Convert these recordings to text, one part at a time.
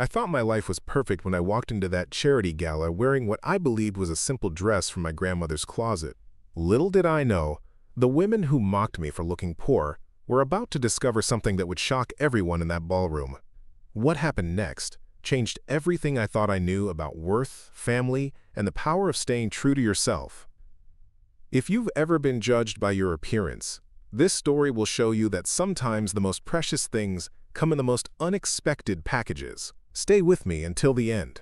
I thought my life was perfect when I walked into that charity gala wearing what I believed was a simple dress from my grandmother's closet. Little did I know, the women who mocked me for looking poor were about to discover something that would shock everyone in that ballroom. What happened next changed everything I thought I knew about worth, family, and the power of staying true to yourself. If you've ever been judged by your appearance, this story will show you that sometimes the most precious things come in the most unexpected packages. Stay with me until the end,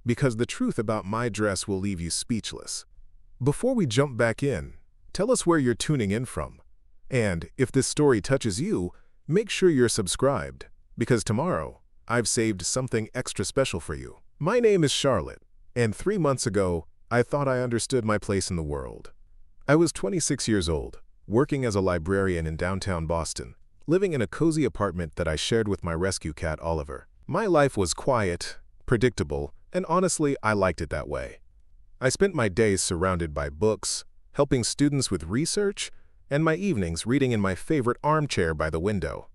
because the truth about my dress will leave you speechless. Before we jump back in, tell us where you're tuning in from. And if this story touches you, make sure you're subscribed, because tomorrow, I've saved something extra special for you. My name is Charlotte, and 3 months ago, I thought I understood my place in the world. I was 26 years old, working as a librarian in downtown Boston, living in a cozy apartment that I shared with my rescue cat, Oliver. My life was quiet, predictable, and honestly, I liked it that way. I spent my days surrounded by books, helping students with research, and my evenings reading in my favorite armchair by the window.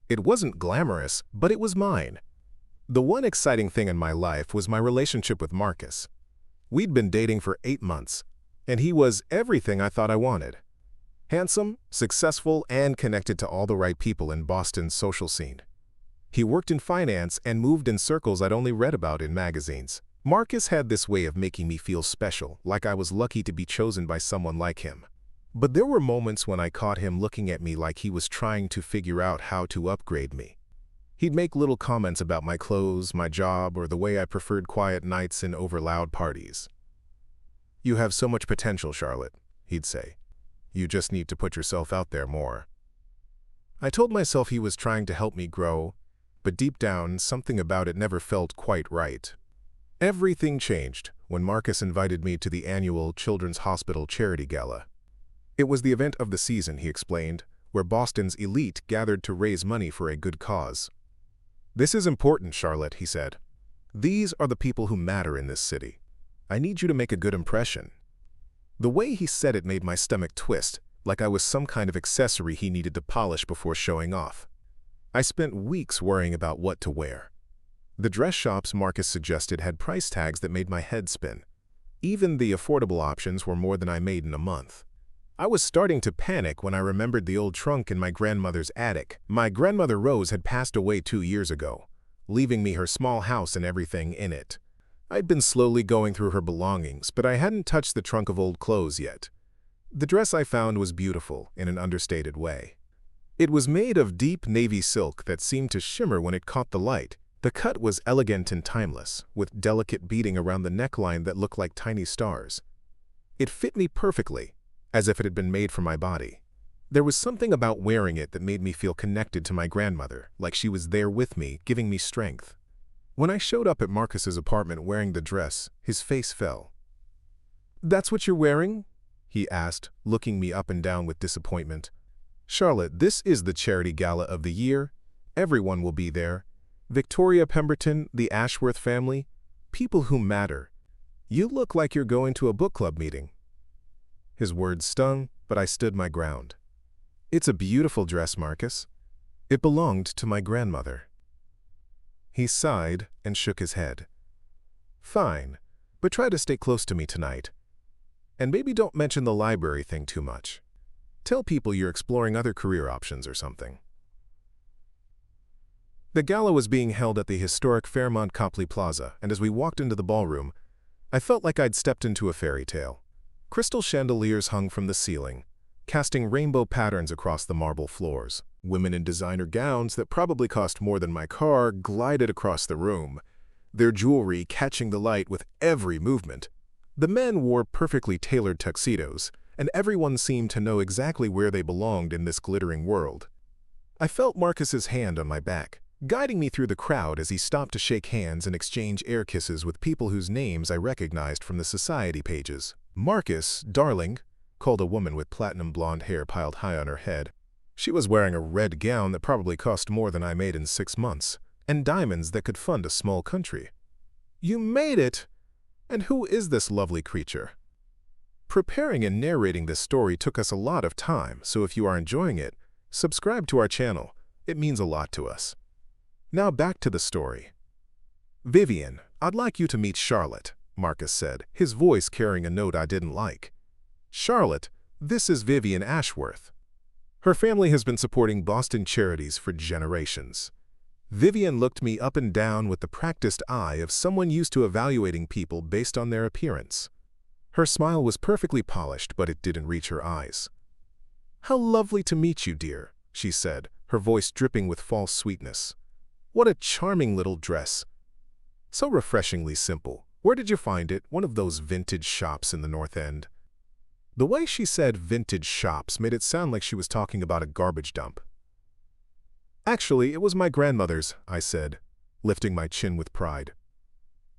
It wasn't glamorous, but it was mine. The one exciting thing in my life was my relationship with Marcus. We'd been dating for 8 months, and he was everything I thought I wanted. Handsome, successful, and connected to all the right people in Boston's social scene. He worked in finance and moved in circles I'd only read about in magazines. Marcus had this way of making me feel special, like I was lucky to be chosen by someone like him. But there were moments when I caught him looking at me like he was trying to figure out how to upgrade me. He'd make little comments about my clothes, my job, or the way I preferred quiet nights and over loud parties. "You have so much potential, Charlotte," he'd say. "You just need to put yourself out there more." I told myself he was trying to help me grow, but deep down, something about it never felt quite right. Everything changed when Marcus invited me to the annual Children's Hospital Charity Gala. It was the event of the season, he explained, where Boston's elite gathered to raise money for a good cause. "This is important, Charlotte," he said. "These are the people who matter in this city. I need you to make a good impression." The way he said it made my stomach twist, like I was some kind of accessory he needed to polish before showing off. I spent weeks worrying about what to wear. The dress shops Marcus suggested had price tags that made my head spin. Even the affordable options were more than I made in a month. I was starting to panic when I remembered the old trunk in my grandmother's attic. My grandmother Rose had passed away 2 years ago, leaving me her small house and everything in it. I'd been slowly going through her belongings, but I hadn't touched the trunk of old clothes yet. The dress I found was beautiful in an understated way. It was made of deep navy silk that seemed to shimmer when it caught the light. The cut was elegant and timeless, with delicate beading around the neckline that looked like tiny stars. It fit me perfectly, as if it had been made for my body. There was something about wearing it that made me feel connected to my grandmother, like she was there with me, giving me strength. When I showed up at Marcus's apartment wearing the dress, his face fell. "That's what you're wearing?" he asked, looking me up and down with disappointment. "Charlotte, this is the charity gala of the year. Everyone will be there. Victoria Pemberton, the Ashworth family, people who matter. You look like you're going to a book club meeting." His words stung, but I stood my ground. "It's a beautiful dress, Marcus. It belonged to my grandmother." He sighed and shook his head. "Fine, but try to stay close to me tonight. And maybe don't mention the library thing too much. Tell people you're exploring other career options or something." The gala was being held at the historic Fairmont Copley Plaza, and as we walked into the ballroom, I felt like I'd stepped into a fairy tale. Crystal chandeliers hung from the ceiling, casting rainbow patterns across the marble floors. Women in designer gowns that probably cost more than my car glided across the room, their jewelry catching the light with every movement. The men wore perfectly tailored tuxedos, and everyone seemed to know exactly where they belonged in this glittering world. I felt Marcus's hand on my back, guiding me through the crowd as he stopped to shake hands and exchange air kisses with people whose names I recognized from the society pages. Marcus, darling, called a woman with platinum blonde hair piled high on her head. She was wearing a red gown that probably cost more than I made in 6 months, and diamonds that could fund a small country. "You made it! And who is this lovely creature?" Preparing and narrating this story took us a lot of time, so if you are enjoying it, subscribe to our channel. It means a lot to us. Now back to the story. "Vivian, I'd like you to meet Charlotte," Marcus said, his voice carrying a note I didn't like. "Charlotte, this is Vivian Ashworth. Her family has been supporting Boston charities for generations." Vivian looked me up and down with the practiced eye of someone used to evaluating people based on their appearance. Her smile was perfectly polished, but it didn't reach her eyes. "How lovely to meet you, dear," she said, her voice dripping with false sweetness. "What a charming little dress. So refreshingly simple. Where did you find it? One of those vintage shops in the North End?" The way she said vintage shops made it sound like she was talking about a garbage dump. "Actually, it was my grandmother's," I said, lifting my chin with pride.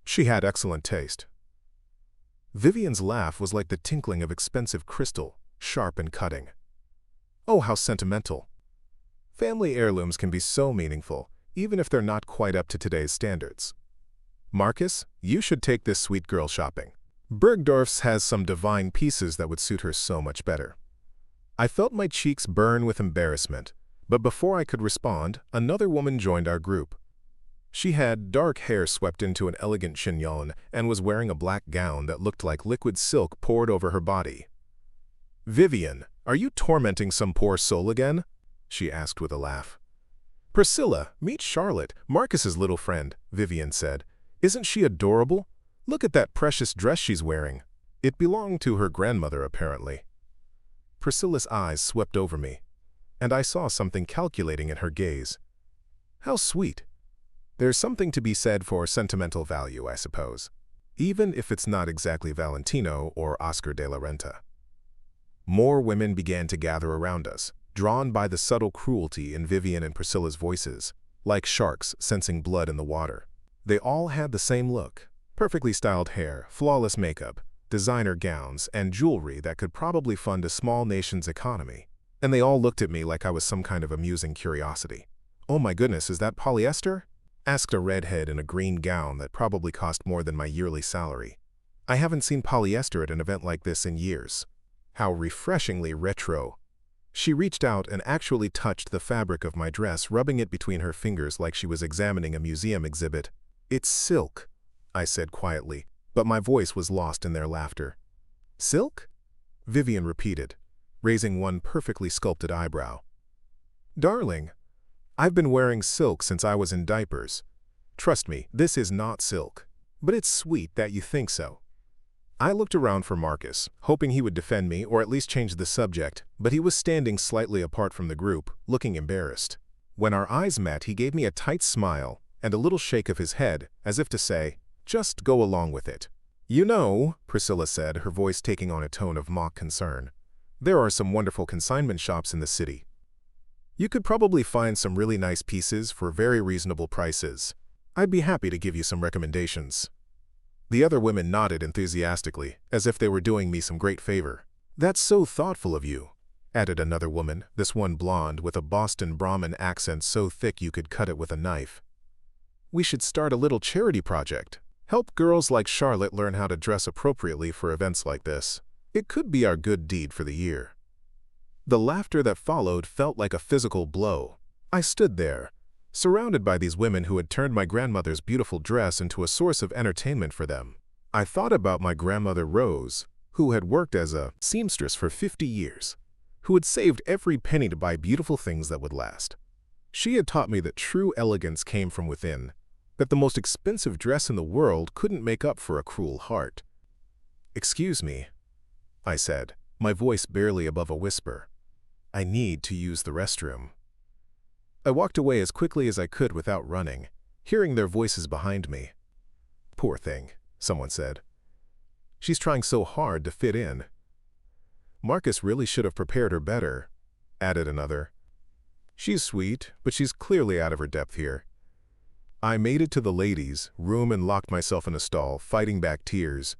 "She had excellent taste." Vivian's laugh was like the tinkling of expensive crystal, sharp and cutting. "Oh, how sentimental. Family heirlooms can be so meaningful, even if they're not quite up to today's standards. Marcus, you should take this sweet girl shopping. Bergdorf's has some divine pieces that would suit her so much better." I felt my cheeks burn with embarrassment, but before I could respond, another woman joined our group. She had dark hair swept into an elegant chignon and was wearing a black gown that looked like liquid silk poured over her body. "Vivian, are you tormenting some poor soul again?" she asked with a laugh. "Priscilla, meet Charlotte, Marcus's little friend," Vivian said. "Isn't she adorable? Look at that precious dress she's wearing. It belonged to her grandmother, apparently." Priscilla's eyes swept over me, and I saw something calculating in her gaze. How sweet. There's something to be said for sentimental value, I suppose, even if it's not exactly Valentino or Oscar de la Renta. More women began to gather around us, drawn by the subtle cruelty in Vivian and Priscilla's voices, like sharks sensing blood in the water. They all had the same look: perfectly styled hair, flawless makeup, designer gowns, and jewelry that could probably fund a small nation's economy. And they all looked at me like I was some kind of amusing curiosity. "Oh my goodness, is that polyester?" asked a redhead in a green gown that probably cost more than my yearly salary. "I haven't seen polyester at an event like this in years." How refreshingly retro. She reached out and actually touched the fabric of my dress, rubbing it between her fingers like she was examining a museum exhibit. "It's silk," I said quietly, but my voice was lost in their laughter. "Silk?" Vivian repeated, raising one perfectly sculpted eyebrow. "Darling, I've been wearing silk since I was in diapers. Trust me, this is not silk, but it's sweet that you think so." I looked around for Marcus, hoping he would defend me or at least change the subject, but he was standing slightly apart from the group, looking embarrassed. When our eyes met, he gave me a tight smile and a little shake of his head, as if to say, "Just go along with it." "You know," Priscilla said, her voice taking on a tone of mock concern, "there are some wonderful consignment shops in the city. You could probably find some really nice pieces for very reasonable prices. I'd be happy to give you some recommendations." The other women nodded enthusiastically, as if they were doing me some great favor. "That's so thoughtful of you," added another woman, this one blonde with a Boston Brahmin accent so thick you could cut it with a knife. "We should start a little charity project. Help girls like Charlotte learn how to dress appropriately for events like this. It could be our good deed for the year." The laughter that followed felt like a physical blow. I stood there, surrounded by these women who had turned my grandmother's beautiful dress into a source of entertainment for them. I thought about my grandmother Rose, who had worked as a seamstress for 50 years, who had saved every penny to buy beautiful things that would last. She had taught me that true elegance came from within, that the most expensive dress in the world couldn't make up for a cruel heart. "Excuse me," I said, my voice barely above a whisper. "I need to use the restroom." I walked away as quickly as I could without running, hearing their voices behind me. "Poor thing," someone said. "She's trying so hard to fit in." "Marcus really should have prepared her better," added another. "She's sweet, but she's clearly out of her depth here." I made it to the ladies' room and locked myself in a stall, fighting back tears.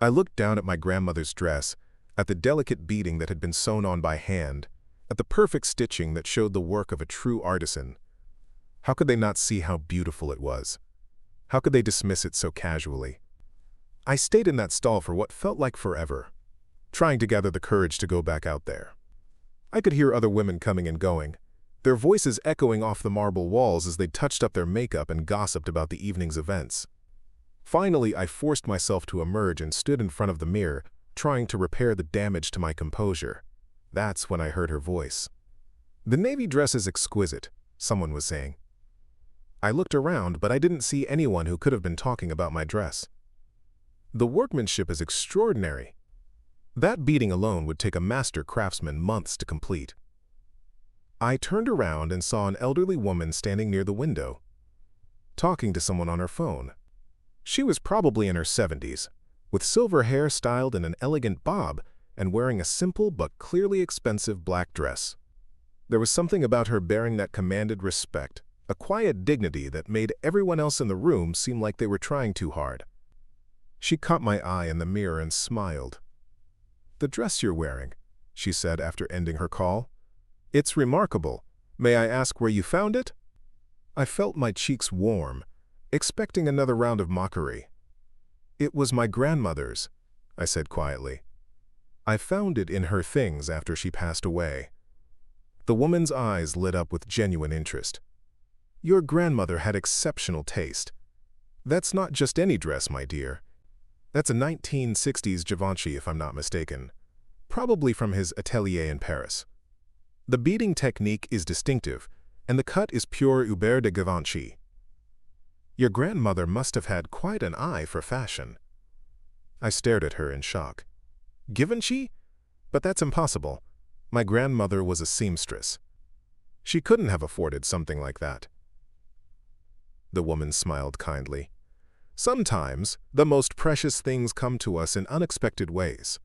I looked down at my grandmother's dress, at the delicate beading that had been sewn on by hand, at the perfect stitching that showed the work of a true artisan. How could they not see how beautiful it was? How could they dismiss it so casually? I stayed in that stall for what felt like forever, trying to gather the courage to go back out there. I could hear other women coming and going, their voices echoing off the marble walls as they touched up their makeup and gossiped about the evening's events. Finally, I forced myself to emerge and stood in front of the mirror, trying to repair the damage to my composure. That's when I heard her voice. "The navy dress is exquisite," someone was saying. I looked around, but I didn't see anyone who could have been talking about my dress. "The workmanship is extraordinary. That beading alone would take a master craftsman months to complete." I turned around and saw an elderly woman standing near the window, talking to someone on her phone. She was probably in her 70s, with silver hair styled in an elegant bob and wearing a simple but clearly expensive black dress. There was something about her bearing that commanded respect, a quiet dignity that made everyone else in the room seem like they were trying too hard. She caught my eye in the mirror and smiled. "The dress you're wearing," she said after ending her call. "It's remarkable. May I ask where you found it?" I felt my cheeks warm, expecting another round of mockery. "It was my grandmother's," I said quietly. "I found it in her things after she passed away." The woman's eyes lit up with genuine interest. "Your grandmother had exceptional taste. That's not just any dress, my dear. That's a 1960s Givenchy, if I'm not mistaken, probably from his atelier in Paris. The beading technique is distinctive, and the cut is pure Hubert de Givenchy. Your grandmother must have had quite an eye for fashion." I stared at her in shock. "Givenchy? But that's impossible. My grandmother was a seamstress. She couldn't have afforded something like that." The woman smiled kindly. "Sometimes, the most precious things come to us in unexpected ways.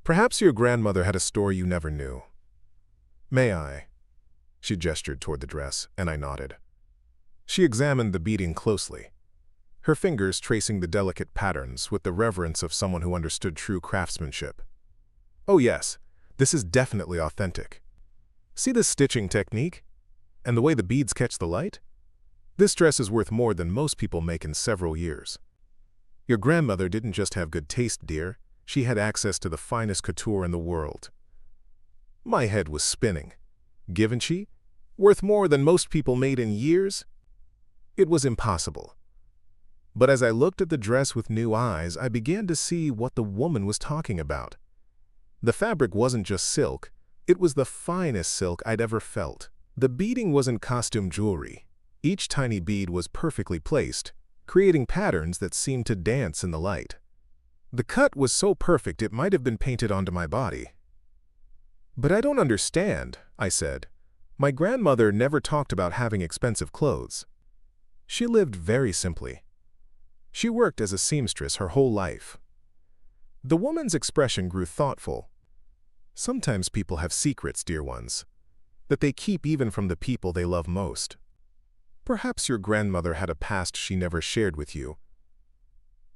Perhaps your grandmother had a story you never knew. May I?" She gestured toward the dress, and I nodded. She examined the beading closely, her fingers tracing the delicate patterns with the reverence of someone who understood true craftsmanship. "Oh yes, this is definitely authentic. See the stitching technique? And the way the beads catch the light? This dress is worth more than most people make in several years. Your grandmother didn't just have good taste, dear. She had access to the finest couture in the world." My head was spinning. Givenchy? Worth more than most people made in years? It was impossible. But as I looked at the dress with new eyes, I began to see what the woman was talking about. The fabric wasn't just silk, it was the finest silk I'd ever felt. The beading wasn't costume jewelry. Each tiny bead was perfectly placed, creating patterns that seemed to dance in the light. The cut was so perfect it might have been painted onto my body. "But I don't understand," I said. "My grandmother never talked about having expensive clothes. She lived very simply. She worked as a seamstress her whole life." The woman's expression grew thoughtful. "Sometimes people have secrets, dear ones, that they keep even from the people they love most. Perhaps your grandmother had a past she never shared with you."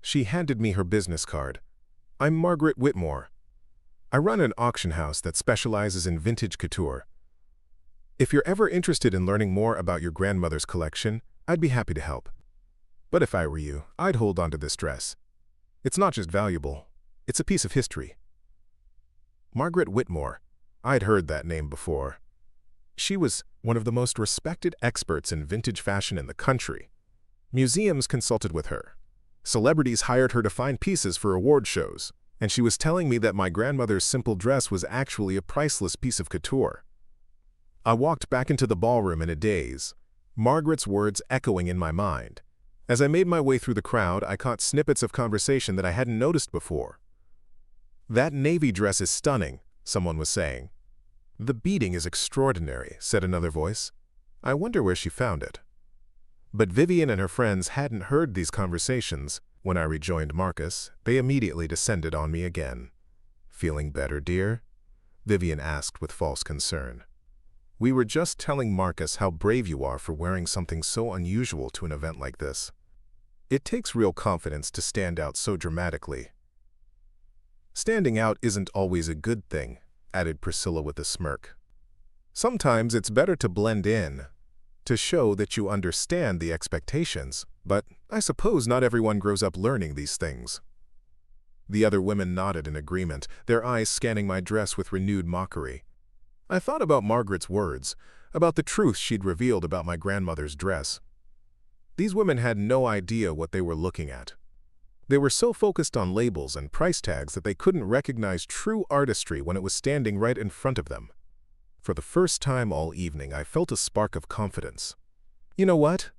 She handed me her business card. "I'm Margaret Whitmore. I run an auction house that specializes in vintage couture. If you're ever interested in learning more about your grandmother's collection, I'd be happy to help. But if I were you, I'd hold on to this dress. It's not just valuable, it's a piece of history." Margaret Whitmore. I'd heard that name before. She was one of the most respected experts in vintage fashion in the country. Museums consulted with her. Celebrities hired her to find pieces for award shows, and she was telling me that my grandmother's simple dress was actually a priceless piece of couture. I walked back into the ballroom in a daze, Margaret's words echoing in my mind. As I made my way through the crowd, I caught snippets of conversation that I hadn't noticed before. "That navy dress is stunning," someone was saying. "The beading is extraordinary," said another voice. I wonder where she found it. But Vivian and her friends hadn't heard these conversations. When I rejoined Marcus, they immediately descended on me again. "Feeling better, dear?" Vivian asked with false concern. "We were just telling Marcus how brave you are for wearing something so unusual to an event like this. It takes real confidence to stand out so dramatically." "Standing out isn't always a good thing," added Priscilla with a smirk. "Sometimes it's better to blend in, to show that you understand the expectations, but I suppose not everyone grows up learning these things." The other women nodded in agreement, their eyes scanning my dress with renewed mockery. I thought about Margaret's words. about the truth she'd revealed about my grandmother's dress. These women had no idea what they were looking at. They were so focused on labels and price tags that they couldn't recognize true artistry when it was standing right in front of them. For the first time all evening, I felt a spark of confidence. "You know what?"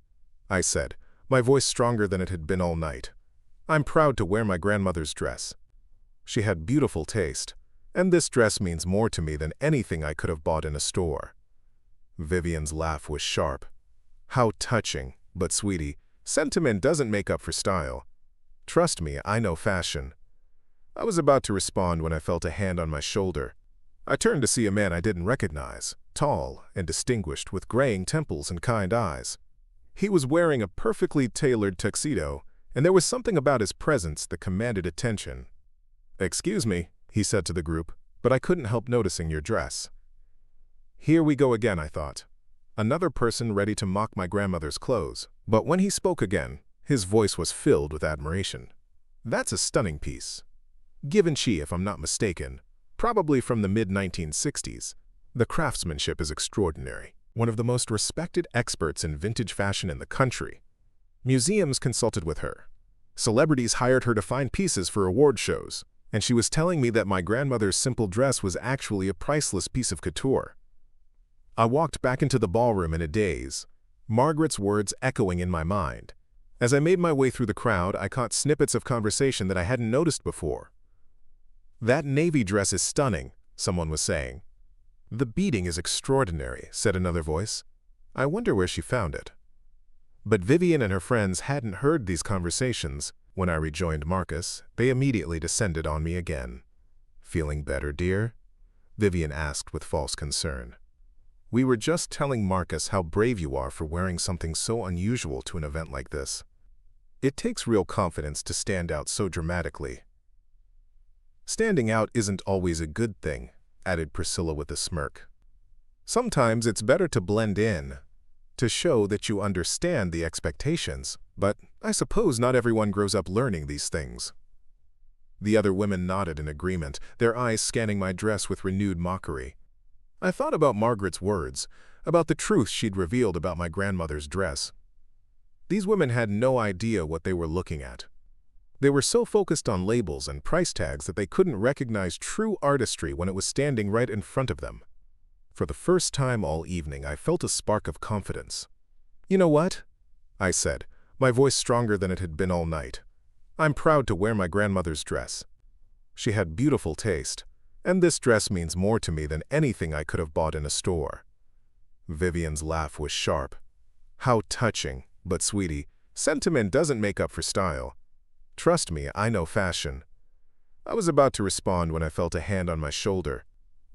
I said, my voice stronger than it had been all night. "I'm proud to wear my grandmother's dress. She had beautiful taste, and this dress means more to me than anything I could have bought in a store." Vivian's laugh was sharp. "How touching, but sweetie, sentiment doesn't make up for style. Trust me, I know fashion." I was about to respond when I felt a hand on my shoulder. I turned to see a man I didn't recognize, tall and distinguished with graying temples and kind eyes. He was wearing a perfectly tailored tuxedo, and there was something about his presence that commanded attention. "Excuse me," he said to the group, "but I couldn't help noticing your dress." Here we go again, I thought. Another person ready to mock my grandmother's clothes. But when he spoke again, his voice was filled with admiration. "That's a stunning piece. Givenchy, if I'm not mistaken. Probably from the mid-1960s. The craftsmanship is extraordinary. One of the most respected experts in vintage fashion in the country. Museums consulted with her. Celebrities hired her to find pieces for award shows. And she was telling me that my grandmother's simple dress was actually a priceless piece of couture." I walked back into the ballroom in a daze, Margaret's words echoing in my mind. As I made my way through the crowd, I caught snippets of conversation that I hadn't noticed before. "That navy dress is stunning," someone was saying. "The beading is extraordinary," said another voice. I wonder where she found it. But Vivian and her friends hadn't heard these conversations. When I rejoined Marcus, they immediately descended on me again. "Feeling better, dear?" Vivian asked with false concern. "We were just telling Marcus how brave you are for wearing something so unusual to an event like this. It takes real confidence to stand out so dramatically." "Standing out isn't always a good thing," added Priscilla with a smirk. "Sometimes it's better to blend in, to show that you understand the expectations, but I suppose not everyone grows up learning these things." The other women nodded in agreement, their eyes scanning my dress with renewed mockery. I thought about Margaret's words, about the truth she'd revealed about my grandmother's dress. These women had no idea what they were looking at. They were so focused on labels and price tags that they couldn't recognize true artistry when it was standing right in front of them. For the first time all evening, I felt a spark of confidence. "You know what?" I said, my voice stronger than it had been all night. "I'm proud to wear my grandmother's dress. She had beautiful taste, and this dress means more to me than anything I could have bought in a store." Vivian's laugh was sharp. "How touching, but sweetie, sentiment doesn't make up for style. Trust me, I know fashion." I was about to respond when I felt a hand on my shoulder.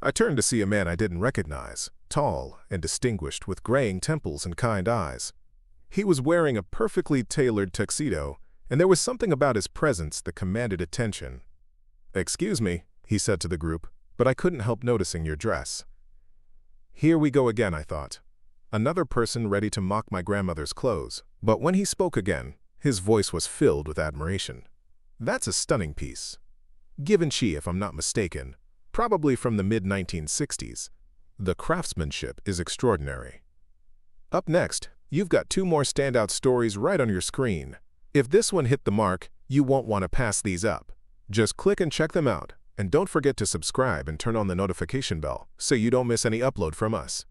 I turned to see a man I didn't recognize, tall and distinguished with graying temples and kind eyes. He was wearing a perfectly tailored tuxedo, and there was something about his presence that commanded attention. "Excuse me," he said to the group, "but I couldn't help noticing your dress." Here we go again, I thought. Another person ready to mock my grandmother's clothes. But when he spoke again, his voice was filled with admiration. "That's a stunning piece. Givenchy, if I'm not mistaken. Probably from the mid-1960s. The craftsmanship is extraordinary." Up next, you've got two more standout stories right on your screen. If this one hit the mark, you won't want to pass these up. Just click and check them out, and don't forget to subscribe and turn on the notification bell so you don't miss any upload from us.